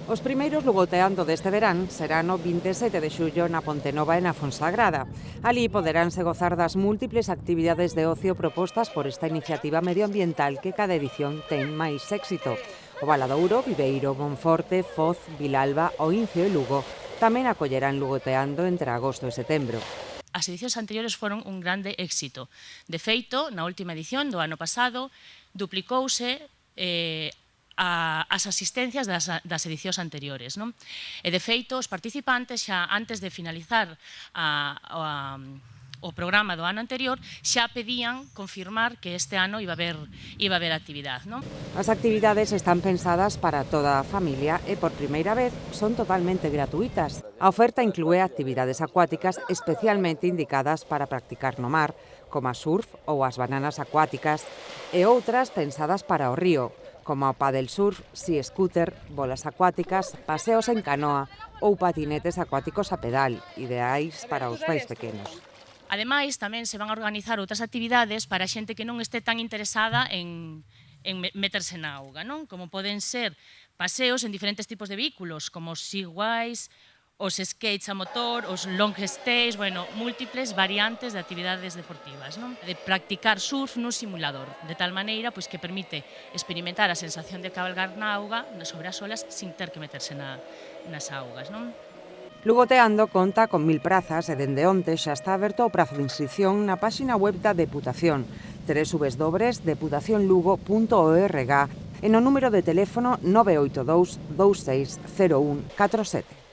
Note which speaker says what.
Speaker 1: Os primeiros lugoteando deste verán serán o 27 de xullo na Pontenova e na Fonsagrada. Alí poderánse gozar das múltiples actividades de ocio propostas por esta iniciativa medioambiental que cada edición ten máis éxito. O Valadouro, Viveiro, Monforte, Foz, Vilalba, o Incio e Lugo tamén acollerán lugoteando entre agosto e setembro.
Speaker 2: As edicións anteriores foron un grande éxito. De feito, na última edición do ano pasado, duplicouse as asistencias das edicións anteriores. Non? E, de feito, os participantes xa antes de finalizar o programa do ano anterior xa pedían confirmar que este ano iba a haber actividade. Non?
Speaker 1: As actividades están pensadas para toda a familia e por primeira vez son totalmente gratuitas. A oferta inclúe actividades acuáticas especialmente indicadas para practicar no mar, como a surf ou as bananas acuáticas, e outras pensadas para o río, como o pádel surf, ski scooter, bolas acuáticas, paseos en canoa ou patinetes acuáticos a pedal, ideais para os máis pequenos.
Speaker 2: Ademais, tamén se van a organizar outras actividades para a xente que non este tan interesada en meterse na auga, non? Como poden ser paseos en diferentes tipos de vehículos, como os Segways, os skates a motor, os long stays, múltiples variantes de actividades deportivas, non? De practicar surf nun simulador, de tal maneira que permite experimentar a sensación de cabalgar na auga sobre as olas sin ter que meterse nas augas, non?
Speaker 1: Lugoteando conta con 1000 prazas e dende onte xa está aberto o prazo de inscripción na páxina web da Deputación www.deputacionlugo.org e no número de teléfono 982 260147.